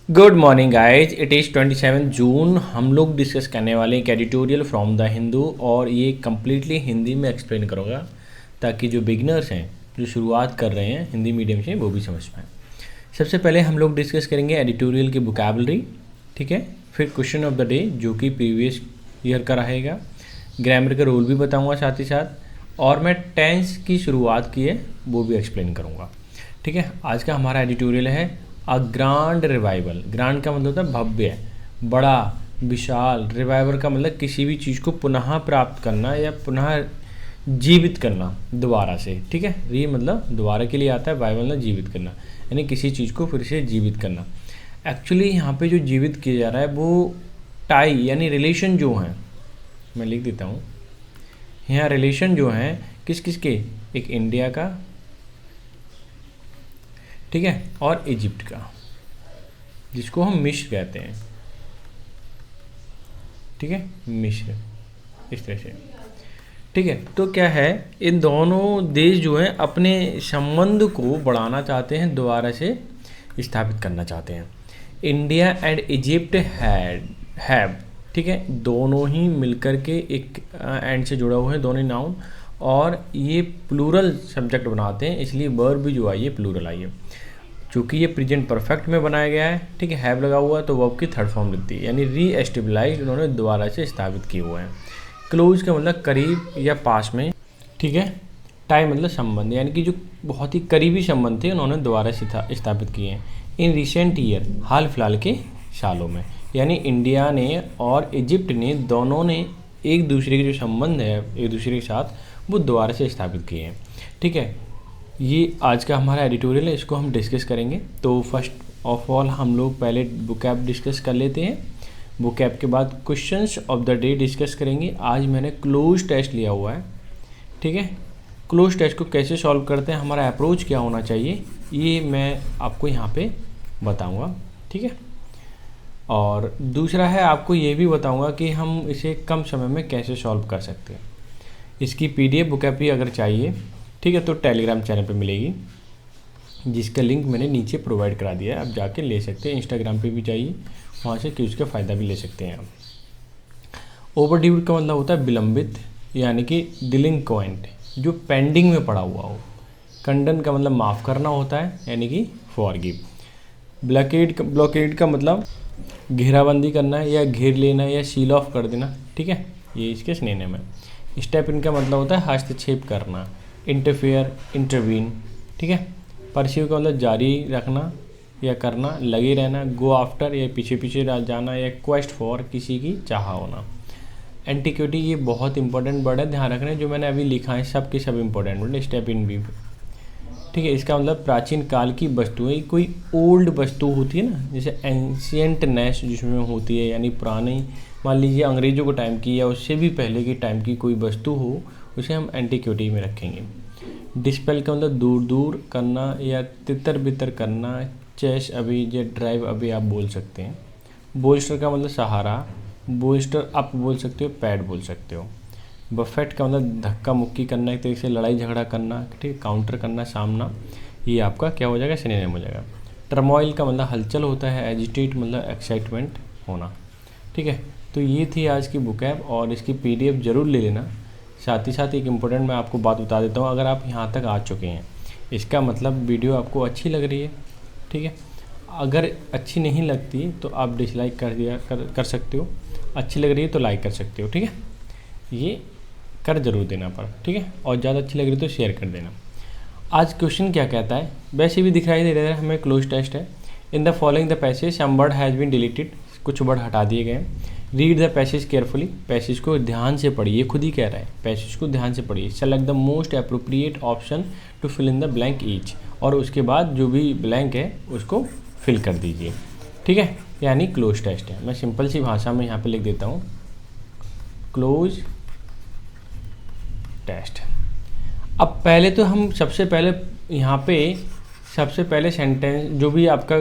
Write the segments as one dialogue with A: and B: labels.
A: Good morning guys, it is 27 जून। हम लोग discuss करने वाले एक एडिटोरियल फ्रॉम द हिंदू और ये कम्प्लीटली हिंदी में एक्सप्लेन करूँगा ताकि जो बिगनर्स हैं, जो शुरुआत कर रहे हैं हिंदी मीडियम से, वो भी समझ पाएँ। सबसे पहले हम लोग डिस्कस करेंगे एडिटोरियल की वोकैबुलरी, ठीक है। फिर क्वेश्चन ऑफ द डे जो कि प्रीवियस ईयर का रहेगा, ग्रामर का रूल भी बताऊँगा साथ ही साथ, और मैं टेंस की शुरुआत की है वो भी एक्सप्लेन करूँगा, ठीक है। आज का हमारा एडिटोरियल है अ ग्रांड रिवाइवल। ग्रांड का मतलब होता है भव्य, बड़ा, विशाल। रिवाइवल का मतलब किसी भी चीज़ को पुनः प्राप्त करना या पुनः जीवित करना दोबारा से, ठीक है। री मतलब दोबारा के लिए आता है, वाइवल मतलब जीवित करना, यानी किसी चीज़ को फिर से जीवित करना। एक्चुअली यहाँ पे जो जीवित किया जा रहा है वो टाई यानी रिलेशन जो हैं, मैं लिख देता हूँ यहाँ, रिलेशन जो हैं किस किस के, एक इंडिया का, ठीक है, और इजिप्ट का, जिसको हम मिस्र कहते हैं, ठीक है, मिस्र, इस तरह से, ठीक है। तो क्या है, इन दोनों देश जो हैं अपने संबंध को बढ़ाना चाहते हैं, दोबारा से स्थापित करना चाहते हैं। इंडिया एंड इजिप्ट हैव, ठीक है, दोनों ही मिलकर के एक एंड से जुड़ा हुआ है, दोनों नाउन, और ये प्लूरल सब्जेक्ट बनाते हैं, इसलिए वर्ब भी जो आई है प्लूरल आई है। चूँकि ये प्रेजेंट परफेक्ट में बनाया गया है, ठीक है, हैव लगा हुआ है, तो वर्ब की थर्ड फॉर्म लगती है, यानी री एस्टेबलाइज, उन्होंने दोबारा से स्थापित किए हुए हैं। क्लोज का मतलब करीब या पास में, ठीक है। टाइम मतलब संबंध, यानी कि जो बहुत ही करीबी संबंध थे उन्होंने दोबारा स्थापित किए हैं। इन रिसेंट ईयर, हाल फिलहाल के सालों में, यानी इंडिया ने और इजिप्ट ने, दोनों ने एक दूसरे के जो संबंध है एक दूसरे के साथ, वो दोबारा से स्थापित किए हैं, ठीक है। ये आज का हमारा एडिटोरियल है, इसको हम डिस्कस करेंगे। तो फर्स्ट ऑफ ऑल हम लोग पहले वोकैब डिस्कस कर लेते हैं, वोकैब के बाद questions of the day discuss करेंगे। आज मैंने क्लोज टेस्ट लिया हुआ है, ठीक है। क्लोज टेस्ट को कैसे सॉल्व करते हैं, हमारा अप्रोच क्या होना चाहिए, ये मैं आपको यहाँ पे बताऊँगा, ठीक है। और दूसरा है, आपको ये भी बताऊँगा कि हम इसे कम समय में कैसे सॉल्व कर सकते हैं। इसकी PDF वोकैब भी अगर चाहिए, ठीक है, तो टेलीग्राम चैनल पे मिलेगी, जिसका लिंक मैंने नीचे प्रोवाइड करा दिया है, आप जाके ले सकते हैं। इंस्टाग्राम पे भी चाहिए, वहाँ से उसका फ़ायदा भी ले सकते हैं आप। ओवरड्यू का मतलब होता है विलंबित, यानी कि डिलिंक्वेंट, जो पेंडिंग में पड़ा हुआ हो। कंडन का मतलब माफ़ करना होता है, यानी कि फॉरगिव। ब्लॉकेड का मतलब घेराबंदी करना या घेर लेना या सील ऑफ कर देना, ठीक है, ये इसके सिनोनिम है। स्टेप इन का मतलब होता है हस्तक्षेप करना, इंटरफेयर, इंटरवीन, ठीक है। परस्यू का मतलब जारी रखना या करना, लगे रहना, गो आफ्टर या पीछे पीछे जाना, या क्वेस्ट फॉर, किसी की चाह होना। एंटिक्विटी, ये बहुत इंपॉर्टेंट वर्ड है, ध्यान रखना, जो मैंने अभी लिखा है सब के सब इंपॉर्टेंट वर्ड, स्टेप इन भी, ठीक है। इसका मतलब प्राचीन काल की वस्तुएं, कोई ओल्ड वस्तु होती है ना, जैसे एंशियंटनेस जिसमें होती है, यानी पुरानी, मान लीजिए अंग्रेजों के टाइम की या उससे भी पहले के टाइम की कोई वस्तु हो, उसे हम एंटिक्विटी में रखेंगे। डिस्पेल का मतलब दूर दूर करना या तितर बितर करना, चेस अभी या ड्राइव अभी आप बोल सकते हैं। बोल्स्टर का मतलब सहारा, बोल्स्टर अप बोल सकते हो, पैड बोल सकते हो। बफेट का मतलब धक्का मुक्की करना, एक तरीके से लड़ाई झगड़ा करना, ठीक है, काउंटर करना, सामना, ये आपका क्या हो जाएगा, सिनोनिम हो जाएगा। टर्मोइल का मतलब हलचल होता है, एजिटेट मतलब एक्साइटमेंट होना, ठीक है। तो ये थी आज की वोकैब, और इसकी PDF ज़रूर ले लेना। साथ ही साथ एक इम्पोर्टेंट मैं आपको बात बता देता हूँ, अगर आप यहाँ तक आ चुके हैं, इसका मतलब वीडियो आपको अच्छी लग रही है, ठीक है। अगर अच्छी नहीं लगती तो आप डिसलाइक कर सकते हो, अच्छी लग रही है तो लाइक कर सकते हो, ठीक है, ये कर जरूर देना पर, ठीक है। और ज़्यादा अच्छी लग रही तो शेयर कर देना। आज क्वेश्चन क्या कहता है, वैसे भी दिखाई दे रहा है हमें, क्लोज टेस्ट है। In the following the passage some word has been deleted, कुछ वर्ड हटा दिए गए हैं। Read the passage carefully, passage को ध्यान से पढ़िए, खुद ही कह रहा है, पैसेज को ध्यान से पढ़िए। Select the most appropriate option to fill in the blank each, और उसके बाद जो भी ब्लैंक है उसको फिल कर दीजिए, ठीक है, यानी क्लोज टेस्ट है। मैं सिंपल सी भाषा में यहाँ पे लिख देता हूँ, क्लोज टेस्ट। अब पहले तो हम सबसे पहले यहाँ पे सबसे पहले सेंटेंस जो भी आपका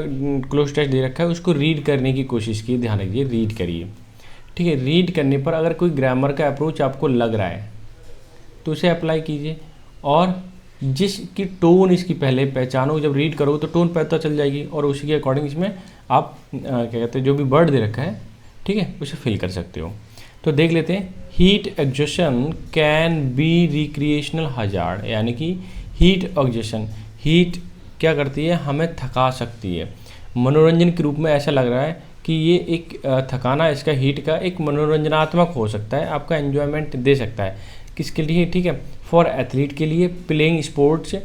A: क्लोज टेस्ट दे रखा है उसको रीड करने की कोशिश कीजिए, ध्यान रखिए, रीड करिए, ठीक है। रीड करने पर अगर कोई ग्रामर का अप्रोच आपको लग रहा है तो उसे अप्लाई कीजिए, और जिसकी टोन इसकी पहले पहचानो, जब रीड करो तो टोन पता चल जाएगी, और उसी के अकॉर्डिंग इसमें आप क्या कहते हैं जो भी वर्ड दे रखा है, ठीक है, उसे फिल कर सकते हो। तो देख लेते हैं, heat exhaustion can be recreational hazard, यानी कि हीट एग्जॉशन, हीट क्या करती है, हमें थका सकती है। मनोरंजन के रूप में ऐसा लग रहा है कि ये एक थकाना इसका हीट का एक मनोरंजनात्मक हो सकता है, आपका एन्जॉयमेंट दे सकता है। किसके लिए, ठीक है, फॉर एथलीट के लिए, प्लेइंग स्पोर्ट्स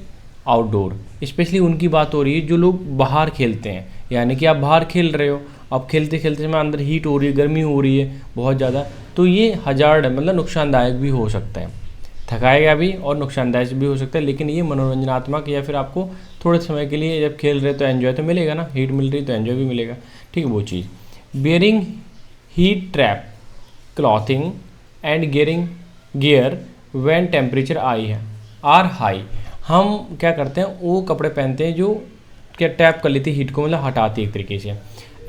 A: आउटडोर, स्पेशली उनकी बात हो रही है जो लोग बाहर खेलते हैं, यानी कि आप बाहर खेल रहे हो, अब खेलते खेलते समय अंदर हीट हो रही है, गर्मी हो रही है बहुत ज़्यादा, तो ये हजार्ड मतलब नुकसानदायक भी हो सकता है, थकाएगा भी और नुकसानदायक भी हो सकता है। लेकिन ये मनोरंजनात्मक या फिर आपको थोड़े समय के लिए जब खेल रहे तो एन्जॉय तो मिलेगा ना, हीट मिल रही तो एन्जॉय भी मिलेगा, ठीक है वो चीज़। Bearing heat trap clothing and gear when temperature are high, हम क्या करते हैं वो कपड़े पहनते हैं जो क्या टैप कर लेती है हीट को, मतलब हटाती है एक तरीके से।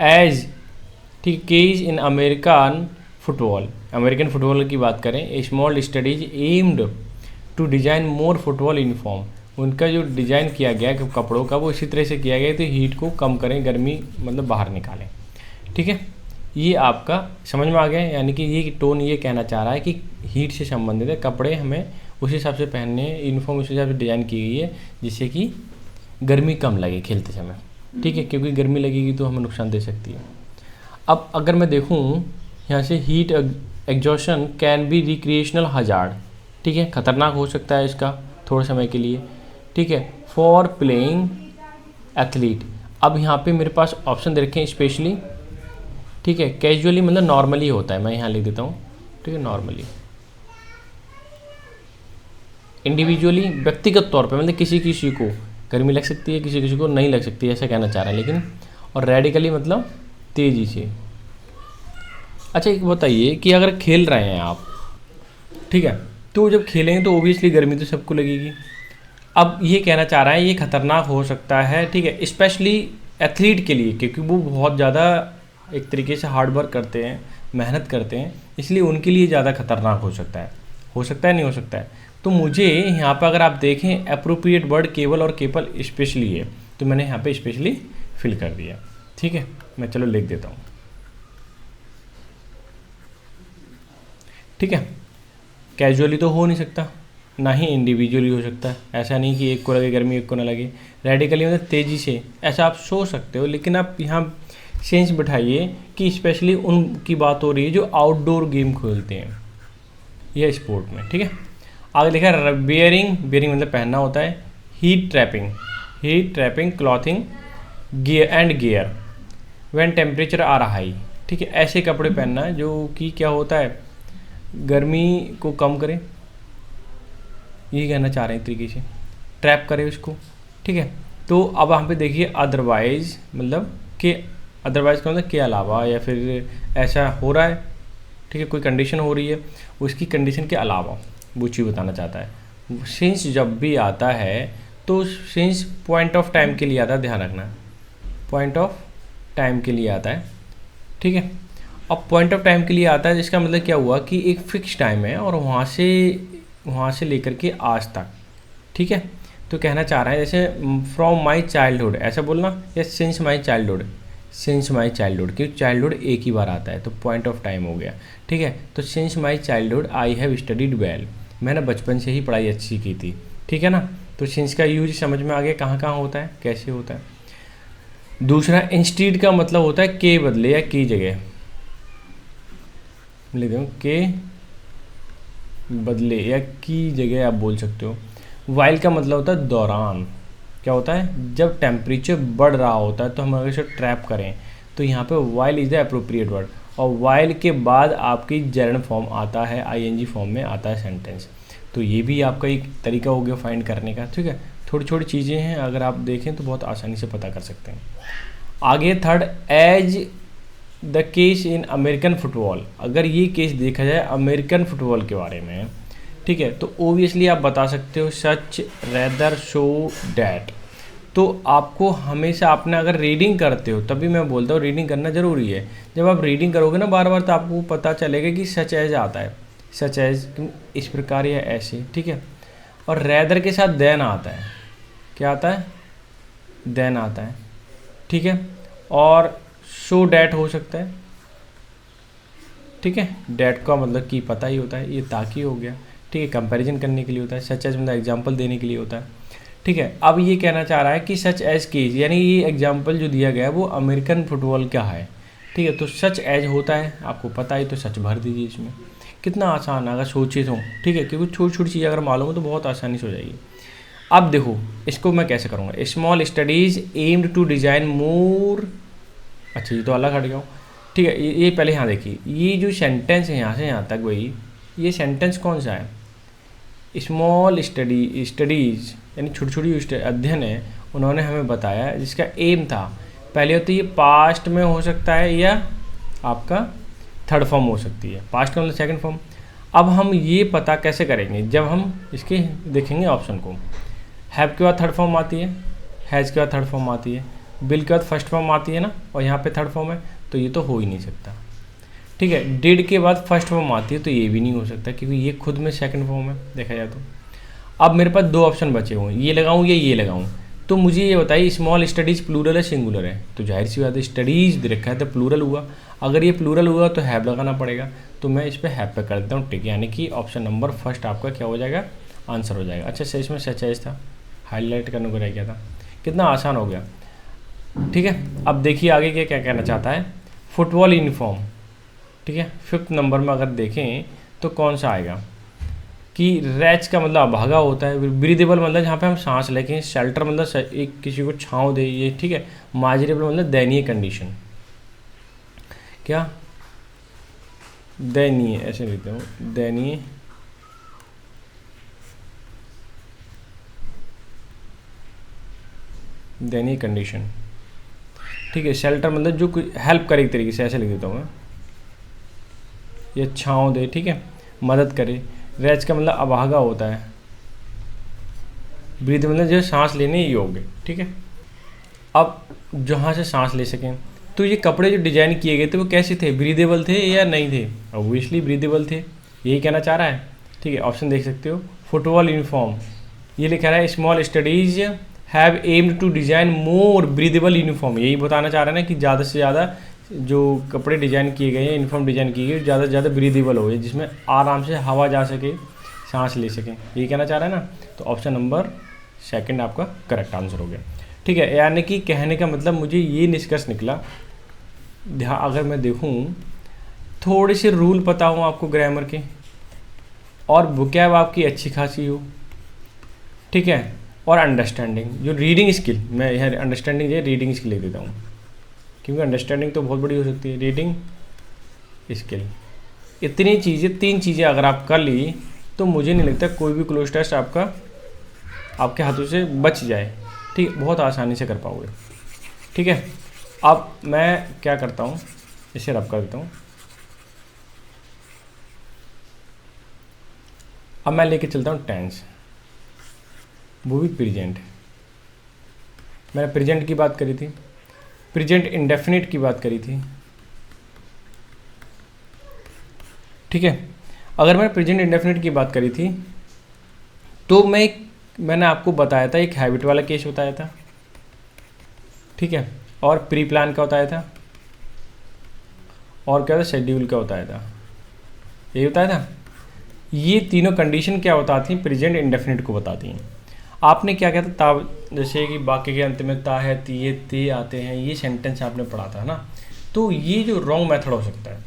A: एज ठीक केज इन अमेरिकन फुटबॉल की बात करें, a small studies aimed to design more football uniform, उनका जो डिज़ाइन किया गया कपड़ों का वो इसी तरह से किया गया तो हीट को कम करें, गर्मी मतलब बाहर निकालें, ठीक है। ये आपका समझ में आ गया, यानी कि ये टोन ये कहना चाह रहा है कि हीट से संबंधित है, कपड़े हमें उस हिसाब से पहनने हैं, यूनिफॉर्म उस हिसाब से डिज़ाइन की गई है जिससे कि गर्मी कम लगे खेलते समय, ठीक है, क्योंकि गर्मी लगेगी तो हमें नुकसान दे सकती है। अब अगर मैं देखूँ यहाँ से, heat exhaustion can be recreational hazard, ठीक है, खतरनाक हो सकता है इसका थोड़े समय के लिए, ठीक है, फॉर प्लेइंग एथलीट। अब यहाँ पे मेरे पास ऑप्शन दे रखे हैं, स्पेशली, ठीक है, कैजुअली मतलब नॉर्मली होता है, मैं यहाँ लिख देता हूँ, ठीक है, नॉर्मली, इंडिविजुअली व्यक्तिगत तौर पे मतलब किसी किसी को गर्मी लग सकती है, किसी किसी को नहीं लग सकती है, ऐसा कहना चाह रहा है लेकिन, और रेडिकली मतलब तेज़ी से। अच्छा एक बताइए कि अगर खेल रहे हैं आप, ठीक है, तो जब खेलेंगे तो ओबियसली गर्मी तो सबको लगेगी। अब ये कहना चाह रहा है ये खतरनाक हो सकता है, ठीक है, स्पेशली एथलीट के लिए, क्योंकि वो बहुत ज़्यादा एक तरीके से हार्ड वर्क करते हैं, मेहनत करते हैं, इसलिए उनके लिए ज़्यादा खतरनाक हो सकता है नहीं हो सकता है। तो मुझे यहाँ पर अगर आप देखें अप्रोप्रिएट वर्ड केवल और केवल स्पेशली है, तो मैंने यहाँ पे स्पेशली फिल कर दिया, ठीक है, मैं चलो लिख देता हूँ, ठीक है। कैजुअली तो हो नहीं सकता, ना ही इंडिविजुअली हो सकता है, ऐसा नहीं कि एक को लगे गर्मी एक को ना लगे। रेडिकली मतलब तेज़ी से, ऐसा आप सोच सकते हो, लेकिन आप यहाँ सेंस बिठाइए कि स्पेशली उनकी बात हो रही है जो आउटडोर गेम खेलते हैं या स्पोर्ट में, ठीक है। आगे लिखा है बियरिंग मतलब पहनना होता है, heat trapping clothing gear when temperature are high, ठीक है, ऐसे कपड़े पहनना है जो कि क्या होता है, गर्मी को कम करे, ये कहना चाह रहे हैं एक तरीके से, ट्रैप करे उसको, ठीक है। तो अब यहाँ पे देखिए अदरवाइज मतलब कि अदरवाइज का मतलब के अलावा, या फिर ऐसा हो रहा है, ठीक है, कोई कंडीशन हो रही है, उसकी कंडीशन के अलावा वो चीज़ बताना चाहता है। सिंस जब भी आता है तो सिंस पॉइंट ऑफ टाइम के लिए आता है, ध्यान रखना, पॉइंट ऑफ टाइम के लिए आता है, ठीक है। अब पॉइंट ऑफ टाइम के लिए आता है जिसका मतलब क्या हुआ कि एक फिक्स टाइम है और वहाँ से लेकर के आज तक, ठीक है। तो कहना चाह रहा है जैसे फ्रॉम माई चाइल्डहुड, ऐसा बोलना, या सिंस माई चाइल्डहुड, क्योंकि चाइल्डहुड एक ही बार आता है तो पॉइंट ऑफ टाइम हो गया, ठीक है। तो since my childhood I have studied well, मैंने बचपन से ही पढ़ाई अच्छी की थी, ठीक है ना। तो सिंस का यूज समझ में आ गया कहाँ कहाँ होता है, कैसे होता है। दूसरा इंस्टीड का मतलब होता है के बदले या की जगह, लिख दो के बदले या की जगह आप बोल सकते हो। वाइल का मतलब होता है दौरान, क्या होता है जब टेम्परेचर बढ़ रहा होता है तो हम अगर इसे ट्रैप करें तो यहाँ पे while is the appropriate word, और वाइल के बाद आपकी जर्न फॉर्म आता है, आईएनजी फॉर्म में आता है सेंटेंस। तो ये भी आपका एक तरीका हो गया फाइंड करने का, ठीक है। थोड़ी छोटी चीज़ें हैं, अगर आप देखें तो बहुत आसानी से पता कर सकते हैं। आगे third, as the case in American football, अगर ये केस देखा जाए अमेरिकन फुटबॉल के बारे में, ठीक है, तो ओबियसली आप बता सकते हो सच रेदर शो डैट। तो आपको हमेशा आपने अगर रीडिंग करते हो, तभी मैं बोलता हूँ रीडिंग करना ज़रूरी है। जब आप रीडिंग करोगे ना बार बार तो आपको पता चलेगा कि सच एज आता है, सच एज इस प्रकार या ऐसे, ठीक है। और रेदर के साथ देन आता है, क्या आता है, देन आता है, ठीक है। और शो डैट हो सकता है, ठीक है। डैट का मतलब कि पता ही होता है, ये ताकि हो गया, ठीक है। कंपैरिजन करने के लिए होता है। सच एज मतलब एग्जांपल देने के लिए होता है, ठीक है। अब ये कहना चाह रहा है कि सच एज केज, यानी ये एग्जांपल जो दिया गया है वो अमेरिकन फुटबॉल का है, ठीक है। तो सच एज होता है, आपको पता ही, तो सच भर दीजिए इसमें। कितना आसान है अगर सोचे तो, ठीक है, क्योंकि छोटी छोटी चीज़ अगर मालूम हो तो बहुत आसानी से हो जाएगी। अब देखो इसको मैं कैसे करूँगा, small studies aimed to design more, अच्छा ये तो अलग हट गया, ठीक है। ये पहले यहाँ देखिए, ये जो सेंटेंस है यहाँ से यहाँ तक भाई, ये सेंटेंस कौन सा है, स्मॉल स्टडीज यानी छोटी छोटी अध्ययन है, उन्होंने हमें बताया, जिसका एम था। पहले तो ये पास्ट में हो सकता है या आपका थर्ड फॉर्म हो सकती है, पास्ट का मतलब सेकंड फॉर्म। अब हम ये पता कैसे करेंगे, जब हम इसके देखेंगे ऑप्शन को, हैव के बाद थर्ड फॉर्म आती है, हैज़ के बाद थर्ड फॉर्म आती है, बिल के बाद फर्स्ट फॉर्म आती है ना, और यहाँ पे थर्ड फॉर्म है, तो ये तो हो ही नहीं सकता, ठीक है। डिड के बाद फर्स्ट फॉर्म आती है, तो ये भी नहीं हो सकता, क्योंकि ये खुद में सेकंड फॉर्म है देखा जाए तो। अब मेरे पास दो ऑप्शन बचे हुए हैं, ये लगाऊं या ये लगाऊं, तो मुझे ये बताइए स्मॉल स्टडीज़ प्लूरल है सिंगुलर है, तो जाहिर सी बात है स्टडीज़ दे रखा है तो प्लूरल हुआ, अगर ये प्लूरल हुआ तो हैव लगाना पड़ेगा, तो मैं इस पर हैव पे कर देता हूँ टिक, यानी कि ऑप्शन नंबर फर्स्ट आपका क्या हो जाएगा, आंसर हो जाएगा। अच्छा इसमें सच एज था, हाईलाइट करने को रह गया था, कितना आसान हो गया, ठीक है। अब देखिए आगे क्या क्या कहना चाहता है, फुटबॉल यूनिफॉर्म, ठीक है। फिफ्थ नंबर में अगर देखें तो कौन सा आएगा कि रैच का मतलब अभागा होता है, ब्रीदेबल मतलब जहाँ पे हम सांस लें, शेल्टर मतलब एक किसी को छाँव दे ये, ठीक है। माजरेबल मतलब दयनीय कंडीशन, क्या दयनीय, ऐसे लिखते हो दयनीय, दयनीय कंडीशन, ठीक है। शेल्टर मतलब जो हेल्प करे एक तरीके से, ऐसे लिख देता हूँ मैं, ये छाँव दे, ठीक है, मदद करे। रैच का मतलब अभागा होता है, ब्रीथ मतलब जो सांस लेने योग्य, ठीक है। अब जहाँ से सांस ले सकें, तो ये कपड़े जो डिजाइन किए गए थे वो कैसे थे, ब्रीदेबल थे या नहीं थे, ऑब्वियसली ब्रीदेबल थे, यही कहना चाह रहा है, ठीक है। ऑप्शन देख सकते हो, फुटबॉल यूनिफॉर्म, ये लिखा रहा है small studies have aimed to design more breathable uniform, यही बताना चाह रहा है ना कि ज़्यादा से ज़्यादा जो कपड़े डिजाइन किए गए हैं, यूनिफॉर्म डिजाइन की गई, ज़्यादा से ज़्यादा ब्रीदेबल हो, जिसमें आराम से हवा जा सके, सांस ले सकें, यही कहना चाह रहा है ना। तो ऑप्शन नंबर सेकंड आपका करेक्ट आंसर हो गया, ठीक है। यानी कि कहने का मतलब मुझे ये निष्कर्ष निकला, अगर मैं देखूँ थोड़े से रूल पता हो आपको ग्रामर के, और वोकैब आपकी अच्छी खासी हो, ठीक है, और अंडरस्टैंडिंग जो रीडिंग स्किल, मैं यहाँ अंडरस्टैंडिंग जो रीडिंग स्किल लिख देता हूँ, क्योंकि अंडरस्टैंडिंग तो बहुत बड़ी हो सकती है, रीडिंग स्किल, इतनी चीज़ें, तीन चीज़ें अगर आप कर ली तो मुझे नहीं लगता कोई भी क्लोज टेस्ट आपका आपके हाथों से बच जाए, ठीक है, बहुत आसानी से कर पाओगे, ठीक है। अब मैं क्या करता हूँ, इसे रब कर देता हूँ, अब मैं लेके चलता हूँ टेंस, वो भी प्रेजेंट, मैंने प्रेजेंट की बात करी थी, प्रेजेंट इंडेफिनिट की बात करी थी, ठीक है। अगर मैंने प्रेजेंट इंडेफिनिट की बात करी थी तो मैंने आपको बताया था एक हैबिट वाला केस बताया था, ठीक है, और प्री प्लान का बताया था, और क्या था, शेड्यूल का बताया था, यही बताया था। ये तीनों कंडीशन क्या बताती हैं, प्रेजेंट इंडेफिनिट को बताती हैं। आपने क्या कहता ता, जैसे कि वाक्य के अंत में ता है, तिये ते आते हैं, ये सेंटेंस आपने पढ़ा था ना, तो ये जो रॉन्ग मेथड हो सकता है,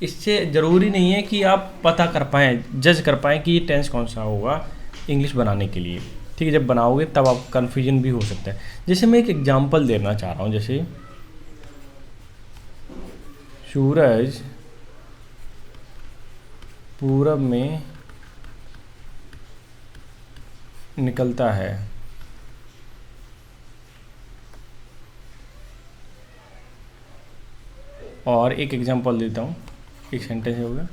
A: इससे ज़रूरी नहीं है कि आप पता कर पाएँ, जज कर पाएँ कि ये टेंस कौन सा होगा इंग्लिश बनाने के लिए, ठीक है। जब बनाओगे तब आप कन्फ्यूजन भी हो सकता है। जैसे मैं एक एग्जांपल देना चाह रहा हूँ, जैसे सूरज पूरब में निकलता है, और एक एग्जांपल देता हूँ, एक सेंटेंस हो गया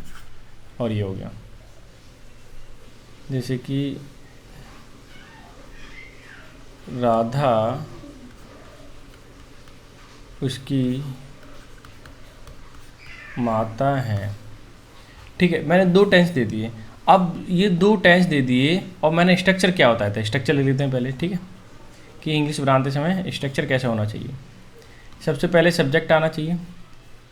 A: और ये हो गया, जैसे कि राधा उसकी माता है, ठीक है। मैंने दो टेंस दे दिए, अब ये दो टेंस दे दिए और मैंने स्ट्रक्चर क्या होता है, स्ट्रक्चर लिख लेते हैं पहले, ठीक है, कि इंग्लिश बनाते समय स्ट्रक्चर कैसा होना चाहिए, सबसे पहले सब्जेक्ट आना चाहिए,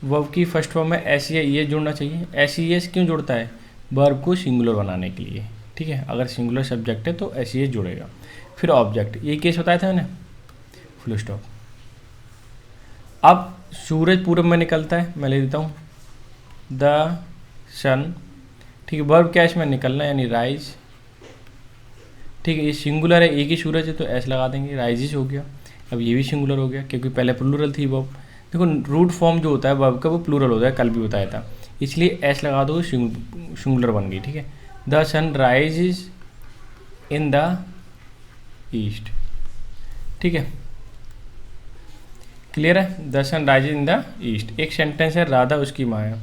A: वर्ब की फर्स्ट फॉर्म में एस या ई एस जुड़ना चाहिए। एस ई एस क्यों जुड़ता है? वर्ब को सिंगुलर बनाने के लिए, ठीक है। अगर सिंगुलर सब्जेक्ट है तो एस ई एस जुड़ेगा। फिर ऑब्जेक्ट, ये केस बताया था मैंने, फुल स्टॉप। अब सूरज पूरब में निकलता है, मैं ले देता हूँ द सन, ठीक है। वर्ब क्या है इसमें? निकलना, यानी राइज, ठीक है। ये सिंगुलर है, एक ही सूरज है तो एस लगा देंगे, राइजिस हो गया। अब ये भी सिंगुलर हो गया क्योंकि पहले प्लूरल थी वर्ब। देखो रूट फॉर्म जो होता है वर्ब का वो प्लूरल होता है, कल भी बताया था, इसलिए एस लगा दो, सिंगुलर बन गई, ठीक है। The sun rises in the east, ठीक है, क्लियर है। The sun rises in the east. एक सेंटेंस है राधा उसकी माँ है,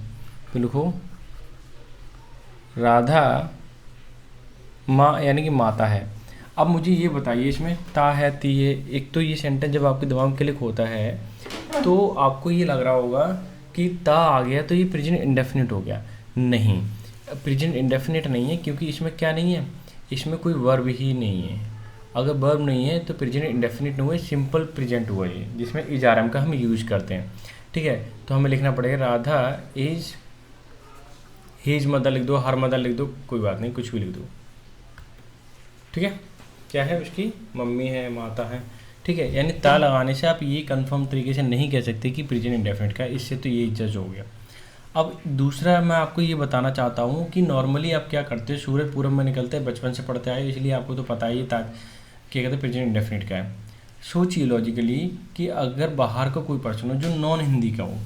A: तो लिखो राधा माँ यानी कि माता है। अब मुझे ये बताइए, इसमें ता है, ती है, एक तो ये सेंटेंस जब आपके दिमाग में क्लिक होता है तो आपको ये लग रहा होगा कि ता आ गया तो ये प्रेजेंट इंडेफिनिट हो गया। नहीं, प्रेजेंट इंडेफिनिट नहीं है, क्योंकि इसमें क्या नहीं है, इसमें कोई वर्ब ही नहीं है। अगर वर्ब नहीं है तो प्रेजेंट इंडेफिनिट नहीं हुआ, सिंपल प्रेजेंट हुआ ये, जिसमें इज आर एम का हम यूज करते हैं, ठीक है। तो हमें लिखना पड़ेगा राधा इज हीज मदर लिख दो, हर मदर लिख दो, कोई बात नहीं, कुछ भी लिख दो, ठीक है। क्या है, उसकी मम्मी है, माता है, ठीक है। यानी ता लगाने से आप ये कंफर्म तरीके से नहीं कह सकते कि प्रेजेंट इंडेफिनिट का, इससे तो ये जज हो गया। अब दूसरा मैं आपको ये बताना चाहता हूँ कि नॉर्मली आप क्या करते हैं, सूरज पूरब में निकलते हैं, बचपन से पढ़ते आए, इसलिए आपको तो पता ही था क्या कहते हैं प्रेजेंट इंडेफिनिट का है। सोचिए लॉजिकली कि अगर बाहर का कोई पर्सन हो जो नॉन हिंदी का हो,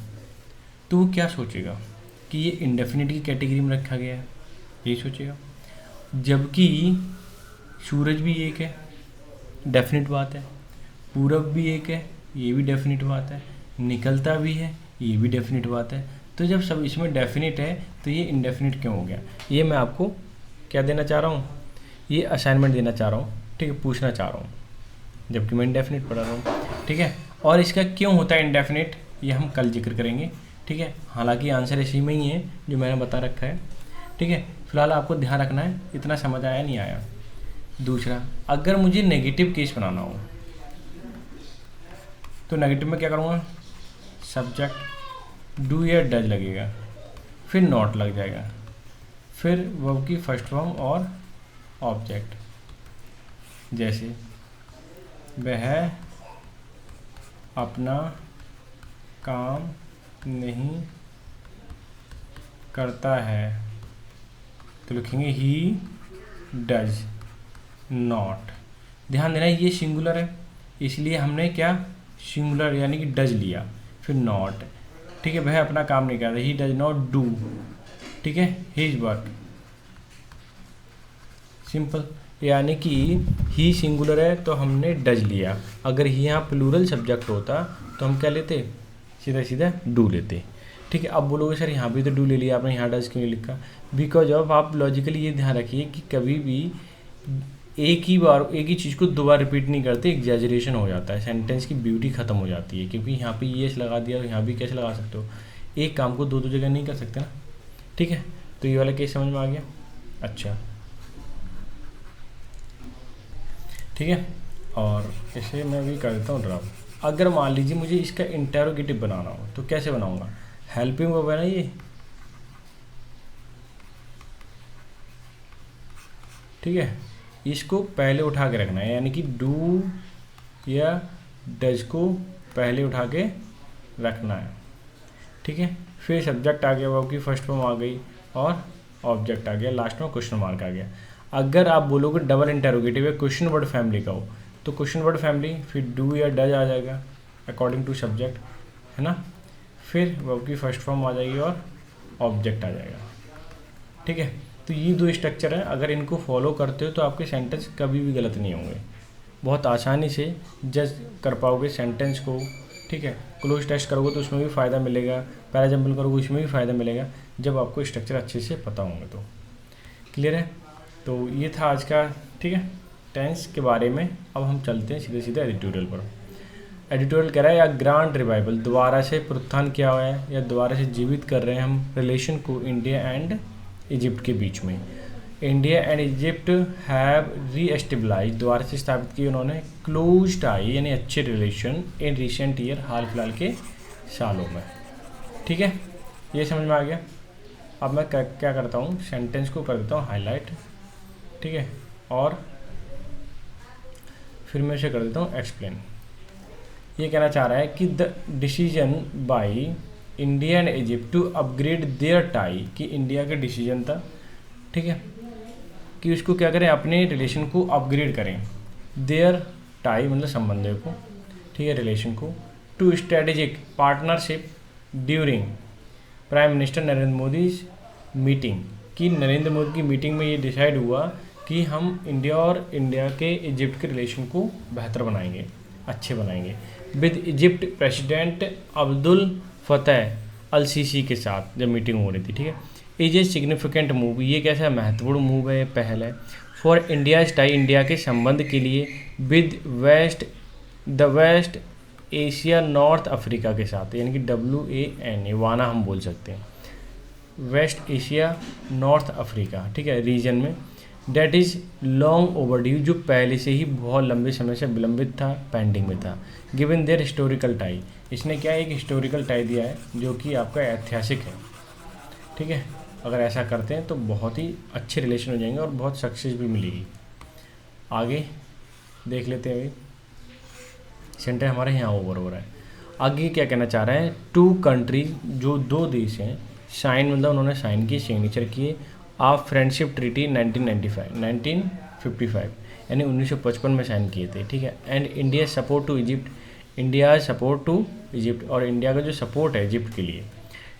A: तो वो क्या सोचेगा कि ये इंडेफिनिट की कैटेगरी में रखा गया है, यही सोचेगा। जबकि सूरज भी एक है, डेफिनेट बात है, पूरब भी एक है, ये भी डेफिनेट बात है, निकलता भी है, ये भी डेफिनेट बात है। तो जब सब इसमें डेफिनेट है तो ये इंडेफिनिट क्यों हो गया? ये मैं आपको क्या देना चाह रहा हूँ, ये असाइनमेंट देना चाह रहा हूँ, ठीक है, पूछना चाह रहा हूँ, जबकि मैं इंडेफिनिट पढ़ा रहा हूँ, ठीक है। और इसका क्यों होता है इंडेफिनिट, ये हम कल जिक्र करेंगे, ठीक है। हालांकि आंसर इसी में ही है जो मैंने बता रखा है, ठीक है। फिलहाल आपको ध्यान रखना है, इतना समझ आया नहीं आया। दूसरा, अगर मुझे नेगेटिव केस बनाना हो तो नेगेटिव में क्या करूँगा, सब्जेक्ट डू या डज लगेगा, फिर नॉट लग जाएगा, फिर वर्ब की फर्स्ट फॉर्म और ऑब्जेक्ट। जैसे वह अपना काम नहीं करता है तो लिखेंगे ही डज नॉट। ध्यान देना ये सिंगुलर है, इसलिए हमने क्या सिंगुलर यानी कि डज लिया, फिर नॉट, ठीक है। वह अपना काम नहीं करता, ही डज नॉट डू, ठीक है, हिज वर्क, सिंपल। यानी कि ही सिंगुलर है तो हमने डज लिया, अगर ही यहाँ प्लूरल सब्जेक्ट होता तो हम क्या लेते, सीधा सीधा डू लेते, ठीक है। अब बोलोगे सर यहाँ भी तो डू ले लिया आपने, यहाँ डज क्यों नहीं लिखा? बिकॉज ऑफ आप लॉजिकली ये ध्यान रखिए कि कभी भी एक ही बार एक ही चीज़ को दो बार रिपीट नहीं करते, एग्जैजरेशन हो जाता है, सेंटेंस की ब्यूटी खत्म हो जाती है। क्योंकि यहाँ पे यस लगा दिया, यहाँ भी कैसे लगा सकते हो, एक काम को दो दो जगह नहीं कर सकते ना, ठीक है। तो ये वाला केस समझ में आ गया, अच्छा, ठीक है। और इसे मैं भी कर देता हूँ ड्राफ्ट। अगर मान लीजिए मुझे इसका इंटेरोगेटिव बनाना हो तो कैसे बनाऊँगा, हेल्पिंग वर्ब है ना ये, ठीक है, इसको पहले उठा के रखना है, यानी कि डू या डज को पहले उठा के रखना है, ठीक है। फिर सब्जेक्ट आ गया, वर्ब की फर्स्ट फॉर्म आ गई और ऑब्जेक्ट आ गया, लास्ट में क्वेश्चन मार्क आ गया। अगर आप बोलोगे डबल इंटेरोगेटिव है, क्वेश्चन वर्ड फैमिली का हो, तो क्वेश्चन वर्ड फैमिली फिर डू या डज आ जाएगा अकॉर्डिंग टू सब्जेक्ट, है ना। फिर वर्ब की फर्स्ट फॉर्म आ जाएगी और ऑब्जेक्ट आ जाएगा, ठीक है। तो ये दो स्ट्रक्चर है, अगर इनको फॉलो करते हो तो आपके सेंटेंस कभी भी गलत नहीं होंगे, बहुत आसानी से जज कर पाओगे सेंटेंस को, ठीक है। क्लोज टेस्ट करोगे तो उसमें भी फ़ायदा मिलेगा, पैराजम्पल करोगे उसमें भी फ़ायदा मिलेगा, जब आपको स्ट्रक्चर अच्छे से पता होंगे तो। क्लियर है? तो ये था आज का, ठीक है, टेंस के बारे में। अब हम चलते हैं सीधे सीधे एडिटोरियल पर। एडिटोरियल कह रहा है या ग्रांड रिवाइवल, दोबारा से प्रोत्थान किया हुआ है या दोबारा से जीवित कर रहे हैं हम रिलेशन को इंडिया एंड इजिप्ट के बीच में। इंडिया एंड इजिप्ट हैव री एस्टेब्लाइज, दोबारा से स्थापित की उन्होंने क्लोज टाई यानी अच्छे रिलेशन इन रिसेंट ईयर, हाल फिलहाल के सालों में। ठीक है, ये समझ में आ गया। अब मैं क्या करता हूँ, सेंटेंस को कर देता हूँ हाईलाइट। ठीक है, और फिर मैं इसे कर देता हूँ एक्सप्लेन। ये कहना चाह रहा है कि the decision by India and Egypt to upgrade their tie, कि इंडिया का डिसीजन था, ठीक है, कि उसको क्या करें, अपने रिलेशन को अपग्रेड करें। देयर टाई मतलब संबंध को, ठीक है, रिलेशन को, to strategic partnership during prime minister Narendra Modi meeting, कि नरेंद्र मोदी की मीटिंग में ये डिसाइड हुआ कि हम इंडिया और इंडिया के इजिप्ट के रिलेशन को बेहतर बनाएंगे, अच्छे बनाएंगे, with Egypt president Abdul Fattah al Sisi के साथ जब मीटिंग हो रही थी। ठीक है, इज ए सिग्निफिकेंट मूव, ये कैसा महत्वपूर्ण मूव है, पहल है, फॉर इंडिया टाई, इंडिया के संबंध के लिए, with West Asia North Africa के साथ, यानी कि WANA वाना हम बोल सकते हैं, वेस्ट एशिया नॉर्थ अफ्रीका, ठीक है, रीजन में, डेट इज़ लॉन्ग ओवरड्यू, जो पहले से ही बहुत लंबे समय से विलंबित था, पेंडिंग में था, गिवन देयर हिस्टोरिकल टाई, इसने क्या एक हिस्टोरिकल टाई दिया है जो कि आपका ऐतिहासिक है। ठीक है, अगर ऐसा करते हैं तो बहुत ही अच्छे रिलेशन हो जाएंगे और बहुत सक्सेस भी मिलेगी। आगे देख लेते हैं, अभी सेंटर हमारे यहाँ ओवर हो रहा है। आगे क्या कहना चाह रहा है, टू कंट्रीज, जो दो देश हैं, साइन मतलब उन्होंने साइन की, सिग्नेचर किए, आप फ्रेंडशिप ट्रीटी 1955 यानी 1955 में साइन किए थे। ठीक है, and India support to Egypt, India support to Egypt, और इंडिया का जो सपोर्ट है इजिप्ट के लिए,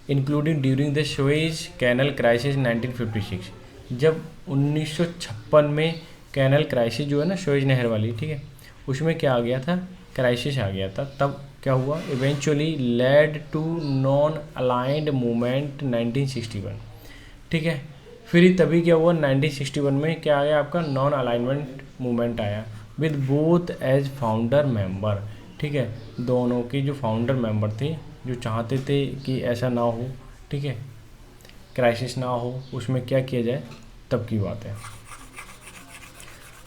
A: including during the Suez Canal crisis 1956, जब 1956 में कैनल क्राइसिस जो है ना, सुएज नहर वाली, ठीक है, उसमें क्या आ गया था, क्राइसिस आ गया था, तब क्या हुआ, eventually led to non aligned movement 1961। ठीक है, फिर तभी क्या हुआ, 1961 में क्या आया आपका, नॉन अलाइनमेंट मूवमेंट आया, with both as founder member. ठीक है, दोनों के जो फाउंडर मेंबर थे, जो चाहते थे कि ऐसा ना हो, ठीक है, क्राइसिस ना हो, उसमें क्या किया जाए, तब की बात है।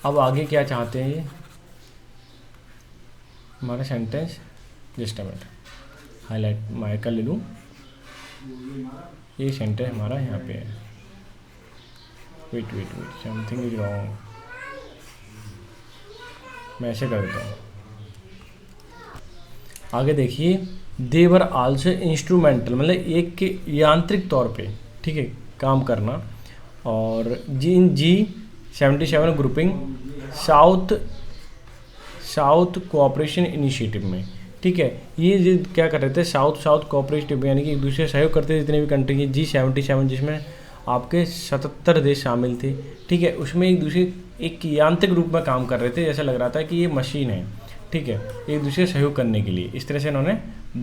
A: अब आगे क्या चाहते हैं, ये हमारा sentence, just a minute, highlight mica ले लूँ, ये सेंटेंस हमारा यहाँ पे है, वेट समथिंग इज रॉन्ग, मैं ऐसे कर देता हूँ। आगे देखिए, दे वर आल्सो इंस्ट्रूमेंटल, मतलब एक के यांत्रिक तौर पे, ठीक है, काम करना, और G77 grouping south cooperation initiative में। ठीक है, ये क्या कर रहे थे, साउथ कोऑपरेटिव, यानी कि एक दूसरे से सहयोग करते थे, जितने भी कंट्री की G77, जिसमें आपके 77 देश शामिल थे। ठीक है, उसमें एक दूसरे एक यांत्रिक रूप में काम कर रहे थे, जैसा लग रहा था कि ये मशीन है। ठीक है, एक दूसरे से सहयोग करने के लिए इस तरह से इन्होंने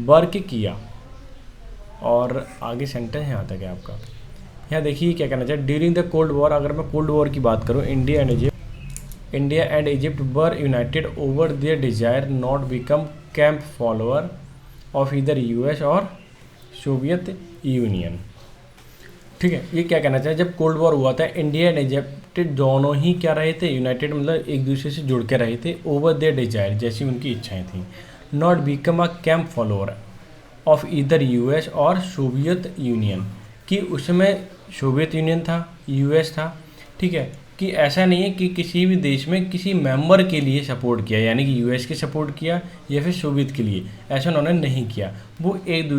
A: वर्क किया। और आगे सेंटेंस यहाँ तक है आपका, यहाँ देखिए क्या कहना चाहिए, ड्यूरिंग द कोल्ड वॉर, अगर मैं कोल्ड वॉर की बात करूँ, India and Egypt were United over there Dzire not become camp follower of इधर US और सोवियत यूनियन। ठीक है, ये क्या कहना चाहिए, जब कोल्ड वॉर हुआ था, इंडिया एंड इजिप्ट दोनों ही क्या रहे थे, यूनाइटेड मतलब एक दूसरे से जुड़ के रहे थे, ओवर देयर डिजायर, जैसी उनकी इच्छाएं थी, not become a camp follower of इधर US और सोवियत यूनियन, कि उसमें सोवियत यूनियन था, US था। ठीक है, कि ऐसा नहीं है कि किसी भी देश में किसी मेंबर के लिए सपोर्ट किया, यानी कि US के सपोर्ट किया या फिर सोवियत के लिए, ऐसा उन्होंने नहीं किया, वो एक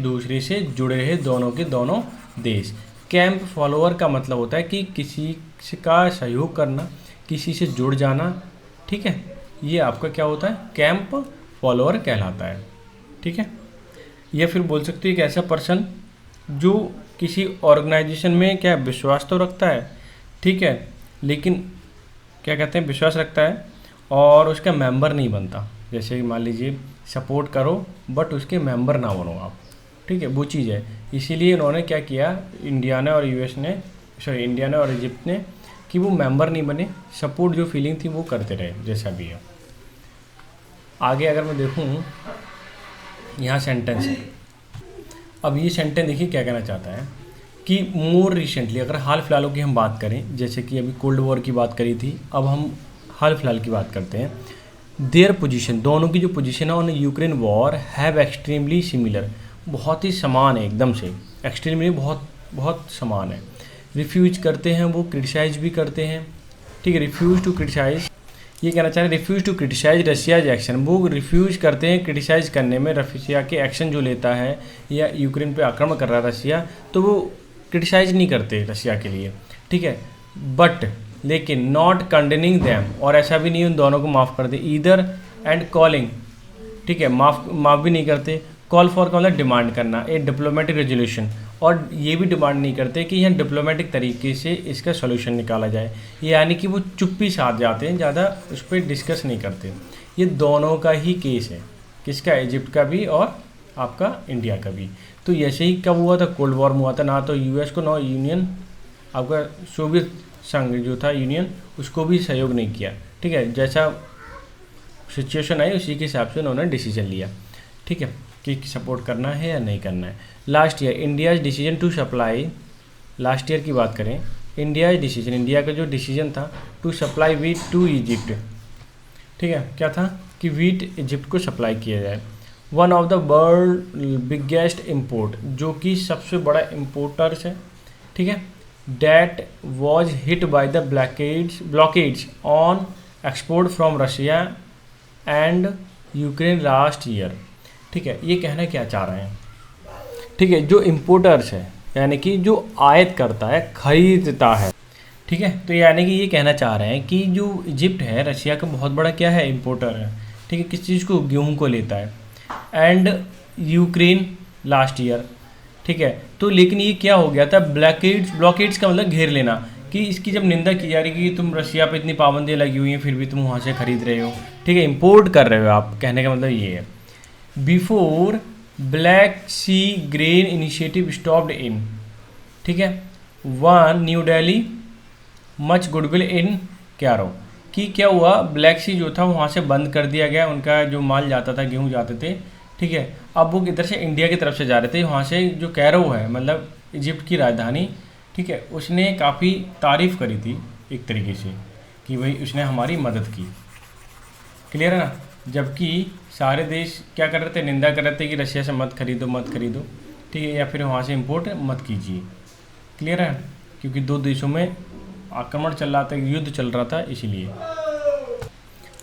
A: दूसरे से जुड़े हैं, दोनों के दोनों देश। कैंप फॉलोअर का मतलब होता है कि किसी का सहयोग करना, किसी से जुड़ जाना। ठीक है, ये आपका क्या होता है, कैंप फॉलोअर कहलाता है। ठीक है, या फिर बोल सकते हैं कि ऐसा पर्सन जो किसी ऑर्गेनाइजेशन में क्या विश्वास तो रखता है, ठीक है, लेकिन क्या कहते हैं, विश्वास रखता है और उसका मेंबर नहीं बनता। जैसे मान लीजिए सपोर्ट करो बट उसके मेंबर ना बनो आप, ठीक है, वो चीज़ है। इसीलिए इन्होंने क्या किया, इंडिया ने और इजिप्ट ने, कि वो मेंबर नहीं बने, सपोर्ट जो फीलिंग थी वो करते रहे, जैसा भी है। आगे अगर मैं देखूँ, यहाँ सेंटेंस है, अब ये सेंटेंस देखिए क्या कहना चाहता है, कि मोर रिसेंटली, अगर हाल फिलहाल की हम बात करें, जैसे कि अभी कोल्ड वॉर की बात करी थी, अब हम हाल फिलहाल की बात करते हैं। देयर पोजीशन, दोनों की जो पोजीशन है on Ukraine war have extremely similar, बहुत ही समान है एकदम से, एक्सट्रीमली बहुत बहुत समान है। रिफ्यूज करते हैं वो, क्रिटिसाइज भी करते हैं, ठीक है। रिफ्यूज टू क्रिटिसाइज, ये कहना चाह रहे हैं refuse to criticise Russia's action, वो रिफ्यूज करते हैं क्रिटिसाइज करने में रशिया के एक्शन जो लेता है या यूक्रेन पे आक्रमण कर रहा है रशिया, तो वो क्रिटिसाइज नहीं करते रशिया के लिए, ठीक है। बट लेकिन नॉट कंडेनिंग दैम, और ऐसा भी नहीं उन दोनों को माफ़ कर दे, ईदर एंड कॉलिंग, ठीक है, माफ़ भी नहीं करते। कॉल फॉर का मतलब डिमांड करना, ए डिप्लोमेटिक रेजोल्यूशन, और ये भी डिमांड नहीं करते कि यहाँ डिप्लोमेटिक तरीके से इसका सोल्यूशन निकाला जाए, यानी कि वो चुप्पी साध जाते हैं, ज़्यादा उस पर डिस्कस नहीं करते। ये दोनों का ही केस है, किसका, इजिप्ट का भी और आपका इंडिया का भी। तो ऐसे ही कब हुआ था, कोल्ड वॉर में हुआ था, ना तो यूएस को ना यूनियन आपका सोवियत संघ जो था यूनियन, उसको भी सहयोग नहीं किया, ठीक है। जैसा सिचुएशन आई उसी के हिसाब से उन्होंने डिसीजन लिया, ठीक है, कि सपोर्ट करना है या नहीं करना है। Last year India's decision to supply, last year की बात करें, इंडियाज डिसीजन, इंडिया का जो डिसीजन था to supply wheat to Egypt, ठीक है, क्या था कि वीट इजिप्ट को सप्लाई किया जाए। One of the world biggest import, जो कि सबसे बड़ा इम्पोर्टर्स है, ठीक है, that was hit by the blockades on export from Russia and Ukraine last year, ठीक है। ये कहना क्या चाह रहे हैं, ठीक है, जो इम्पोर्टर्स है यानी कि जो आयात करता है, खरीदता है, ठीक है, तो यानी कि ये कहना चाह रहे हैं कि जो इजिप्ट है रशिया का बहुत बड़ा क्या है, इम्पोर्टर है, ठीक है, किस चीज़ को, गेहूं को लेता है, एंड यूक्रेन लास्ट ईयर, ठीक है। तो लेकिन ये क्या हो गया था, ब्लॉकेड्स का मतलब घेर लेना, कि इसकी जब निंदा की जा रही है कि तुम रशिया पे इतनी पाबंदियाँ लगी हुई हैं फिर भी तुम वहाँ से खरीद रहे हो, ठीक है, इंपोर्ट कर रहे हो आप, कहने का मतलब ये है। Before black sea grain initiative stopped in, ठीक है, won New Delhi much goodwill in Cairo, कि क्या हुआ, ब्लैक सी जो था वहाँ से बंद कर दिया गया, उनका जो माल जाता था, गेहूँ जाते थे, ठीक है। अब वो इधर से इंडिया की तरफ से जा रहे थे, वहाँ से जो कैरो है मतलब इजिप्ट की राजधानी, ठीक है, उसने काफ़ी तारीफ़ करी थी एक तरीके से कि भाई उसने हमारी मदद की, क्लियर है ना। जबकि सारे देश क्या कर रहे थे, निंदा कर रहे थे कि रशिया से मत खरीदो, ठीक है, या फिर वहाँ से इंपोर्ट मत कीजिए, क्लियर है, क्योंकि दो देशों में आक्रमण चल रहा था, युद्ध चल रहा था, इसीलिए।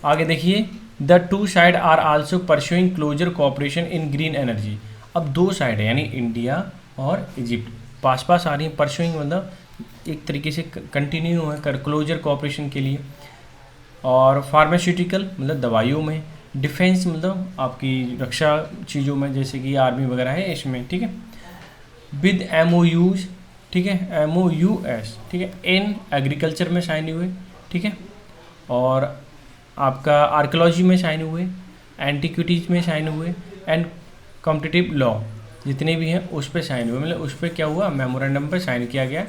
A: आगे देखिए, the two side are also pursuing closer cooperation in green energy. अब दो साइड है यानी इंडिया और इजिप्ट पास पास आ रही हैं, परस्यूइंग मतलब एक तरीके से कंटिन्यू है कर क्लोजर कोऑपरेशन के लिए। और फार्मास्यूटिकल मतलब दवाइयों में, डिफेंस मतलब आपकी रक्षा चीज़ों में, जैसे कि आर्मी वगैरह है इसमें, ठीक है, विद MOUs, ठीक है, MOUs, ठीक है, इन एग्रीकल्चर में साइन हुए, ठीक है, और आपका आर्कियोलॉजी में साइन हुए, एंटीक्विटीज़ में साइन हुए, एंड कॉम्पिटिटिव लॉ जितने भी हैं उस पर साइन हुए, मतलब उस पर क्या हुआ, मेमोरेंडम पर साइन किया गया,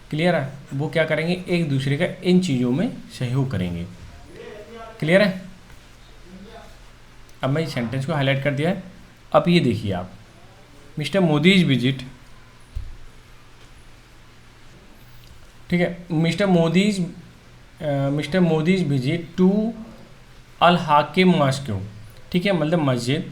A: क्लियर है। वो क्या करेंगे, एक दूसरे का इन चीज़ों में सहयोग करेंगे, क्लियर है। अब मैं इस सेंटेंस को हाईलाइट कर दिया है। अब ये देखिए आप, मिस्टर मोदीज विजिट, ठीक है, Mr Modi's visit to Al Hakim mosque, ठीक है, मतलब मस्जिद,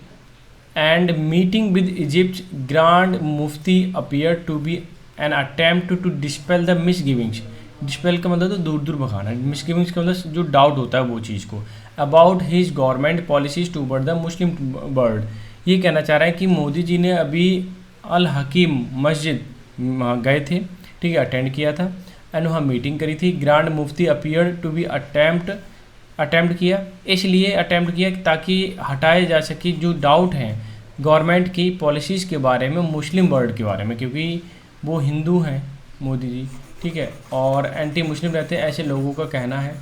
A: and meeting with Egypt grand mufti appear to be an attempt to dispel the misgivings. Dispel का मतलब तो दूर दूर भगाना, मिसगिविंग्स का मतलब जो डाउट होता है वो चीज़ को, about his government policies toward the Muslim world. ये कहना चाह रहा है कि मोदी जी ने अभी अल हकीम मस्जिद गए थे, ठीक है, अटेंड किया था, एंड वहाँ मीटिंग करी थी। Grand mufti appear to be attempt किया, इसलिए अटैम्प्ट किया ताकि हटाए जा सके जो डाउट हैं गवर्नमेंट की पॉलिसीज़ के बारे में, मुस्लिम वर्ल्ड के बारे में, क्योंकि वो हिंदू हैं मोदी जी, ठीक है, और एंटी मुस्लिम रहते हैं, ऐसे लोगों का कहना है।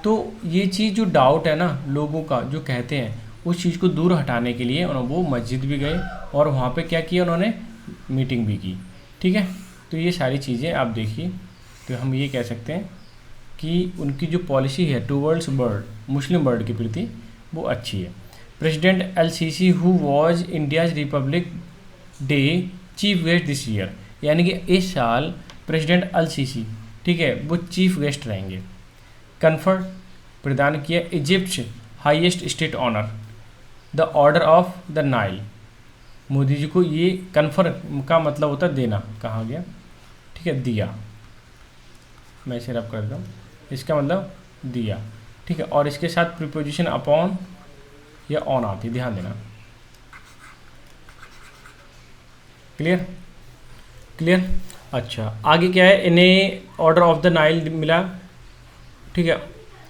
A: तो ये चीज़ जो डाउट है ना लोगों का जो कहते हैं, उस चीज़ को दूर हटाने के लिए वो मस्जिद भी गए और वहाँ पे क्या किया उन्होंने, मीटिंग भी की, ठीक है। तो ये सारी चीज़ें आप देखिए, तो हम ये कह सकते हैं कि उनकी जो पॉलिसी है टूवर्ड्स वर्ल्ड, मुस्लिम वर्ल्ड के प्रति, वो अच्छी है। President LCC who was India's Republic day chief guest this year, यानी कि इस साल प्रेसिडेंट अल सीसी, ठीक है, वो चीफ गेस्ट रहेंगे। कन्फर्ड, प्रदान किया Egypt highest state honour the order of the Nile. Modi ji को ये कन्फर का मतलब होता है देना, कहा गया, ठीक है, दिया। मैं इसे रब कर देता हूँ, इसका मतलब दिया, ठीक है। और इसके साथ प्रीपोजिशन अपॉन या ऑन आती, ध्यान देना। Clear clear. अच्छा, आगे क्या है, इन्हें ऑर्डर ऑफ द नाइल मिला, ठीक है,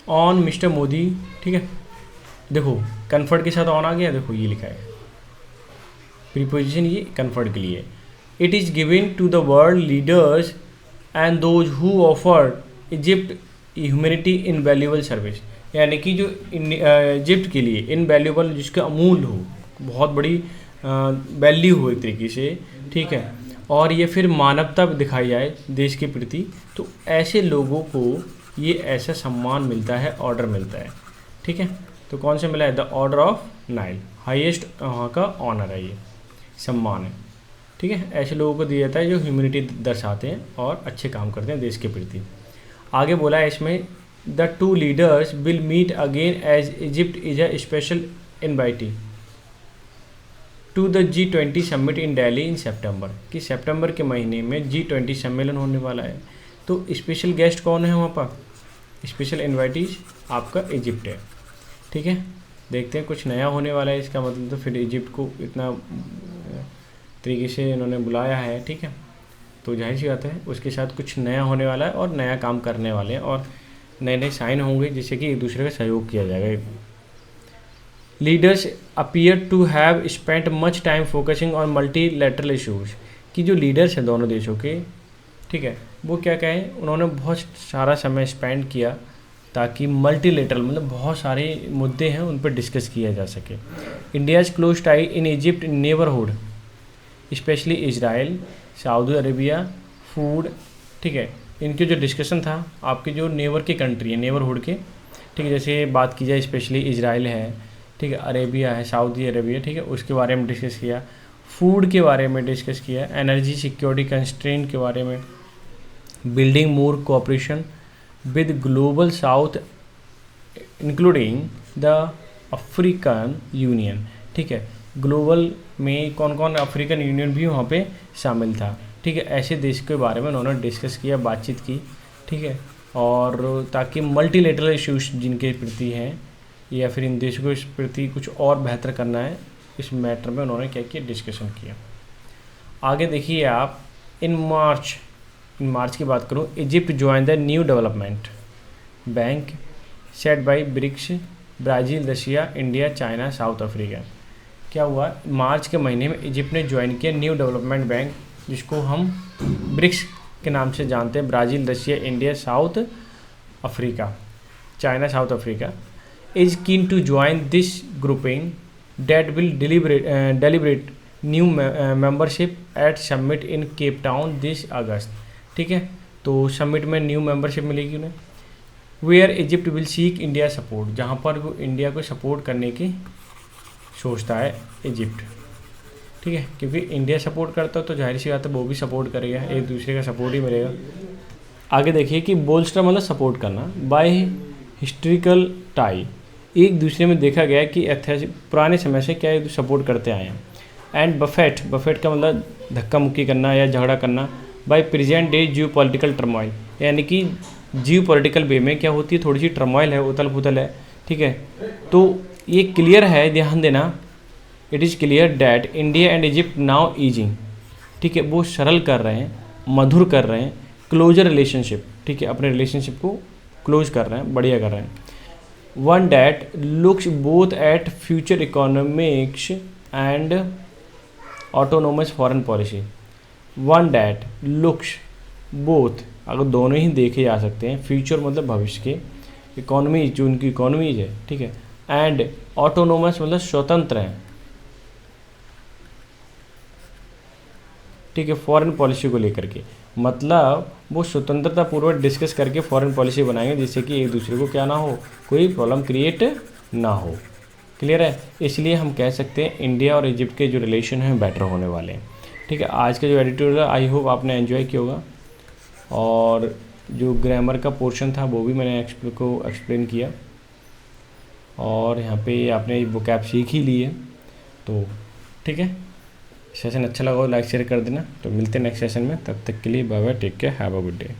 A: ऑन मिस्टर मोदी, ठीक है। देखो कन्फर्ड के साथ ऑन आ गया, देखो ये लिखा है प्रीपोजिशन, ये कन्फर्ड के लिए। It is given to the world leaders and those who offered Egypt humanity invaluable service, यानी कि जो इजिप्ट के लिए इनवैल्यूएबल, जिसका अमूल्य हो, बहुत बड़ी वैल्यू हो एक तरीके से, ठीक है, और ये फिर मानवता दिखाई जाए देश के प्रति, तो ऐसे लोगों को ये ऐसा सम्मान मिलता है, ऑर्डर मिलता है, ठीक है। तो कौन से मिला है, the order of Nile, highest वहाँ का ऑनर है, ये सम्मान है, ठीक है। ऐसे लोगों को दिया जाता है जो ह्यूमैनिटी दर्शाते हैं और अच्छे काम करते हैं देश के प्रति। आगे बोला है इसमें, the two leaders will meet again as Egypt is a special invitee to the G20 summit in Delhi in September, कि सितंबर के महीने में G20 सम्मेलन होने वाला है। तो स्पेशल गेस्ट कौन है वहाँ पर, स्पेशल इनवाइटीज आपका इजिप्ट है, ठीक है। देखते हैं कुछ नया होने वाला है, इसका मतलब तो फिर इजिप्ट को इतना तरीके से इन्होंने बुलाया है, ठीक है, तो जाहिर सी बात है उसके साथ कुछ नया होने वाला है और नया काम करने वाले हैं और नए नए साइन होंगे, जिससे कि एक दूसरे का सहयोग किया जाएगा। Leaders appear to have spent much time focusing on multilateral issues, कि जो लीडर्स हैं दोनों देशों के, ठीक है, वो क्या कहें, उन्होंने बहुत सारा समय स्पेंड किया ताकि मल्टीलेटरल मतलब बहुत सारे मुद्दे हैं उन पर डिस्कस किया जा सके। India's close tie in Egypt neighbourhood, specially Israel, Saudi Arabia, food, ठीक है, इनके जो डिस्कशन था, आपके जो नेबर के कंट्री है, नेबरहुड के, ठीक है, जैसे बात की जाए स्पेशली इजराइल है, ठीक है, अरेबिया है, सऊदी अरेबिया, ठीक है, उसके बारे में डिस्कस किया। फूड के बारे में डिस्कस किया, एनर्जी सिक्योरिटी कंस्ट्रेंट के बारे में, building more cooperation with global south including the African union, ठीक है, ग्लोबल में कौन कौन, अफ्रीकन यूनियन भी वहाँ पे शामिल था, ठीक है। ऐसे देश के बारे में उन्होंने डिस्कस किया, बातचीत की, ठीक है, और ताकि मल्टीलेटरल इश्यूज जिनके प्रति हैं या फिर इन देशों को इस प्रति कुछ और बेहतर करना है, इस मैटर में उन्होंने क्या किया, डिस्कशन किया। आगे देखिए आप, इन मार्च की बात करूँ, Egypt join the New Development Bank set by BRICS, Brazil, Russia, India, China, South Africa. क्या हुआ, मार्च के महीने में इजिप्ट ने ज्वाइन किया न्यू डेवलपमेंट बैंक, जिसको हम ब्रिक्स के नाम से जानते हैं, Brazil, Russia, India, south Africa, China, South Africa. is keen to join this grouping that will deliberate new membership at summit in Cape Town this August, ठीक है। तो समिट में न्यू मेंबरशिप मिलेगी उन्हें, where Egypt will seek India support, जहाँ पर वो India को सपोर्ट करने की सोचता है इजिप्ट, ठीक है, क्योंकि इंडिया सपोर्ट करता है तो जाहिर सी बात है वो भी सपोर्ट करेगा, एक दूसरे का सपोर्ट ही मिलेगा। आगे देखिए कि बोल्स्टर मतलब सपोर्ट करना, बाय हिस्ट्रिकल टाई, एक दूसरे में देखा गया है कि ऐतिहासिक पुराने समय से क्या एक सपोर्ट करते आए हैं। एंड बफेट का मतलब धक्का मुक्की करना या झगड़ा करना, by present day geo political turmoil, यानी कि जियो पॉलिटिकल वे में क्या होती है, थोड़ी सी टर्मोइल है, उथल पुथल है, ठीक है। तो ये क्लियर है, ध्यान देना, it is clear that India and Egypt now easing, ठीक है, वो सरल कर रहे हैं, मधुर कर रहे हैं, क्लोजर रिलेशनशिप, ठीक है, अपने रिलेशनशिप को क्लोज कर रहे हैं, बढ़िया कर रहे हैं। One that looks both at future economics and autonomous foreign policy, one that looks both, अगर दोनों ही देखे जा सकते हैं, फ्यूचर मतलब भविष्य के, इकोनॉमी जो उनकी इकोनॉमीज है, ठीक है, एंड ऑटोनोमस मतलब स्वतंत्र हैं, ठीक है, फॉरेन पॉलिसी को लेकर के, मतलब वो स्वतंत्रता पूर्वक डिस्कस करके फॉरेन पॉलिसी बनाएंगे जिससे कि एक दूसरे को क्या ना हो, कोई प्रॉब्लम क्रिएट ना हो। क्लियर है, इसलिए हम कह सकते हैं इंडिया और इजिप्ट के जो रिलेशन हैं बेटर होने वाले हैं। ठीक है, आज का जो एडिटोरियल आई होप आपने एंजॉय किया होगा, और जो ग्रामर का पोर्शन था वो भी मैंने एक्सप्लेन किया, और यहाँ पे आपने वोकैब सीख ही ली है। तो ठीक है, सेशन अच्छा लगा हो लाइक शेयर कर देना। तो मिलते हैं नेक्स्ट सेशन में, तब तक के लिए bye bye, take care, have a good day.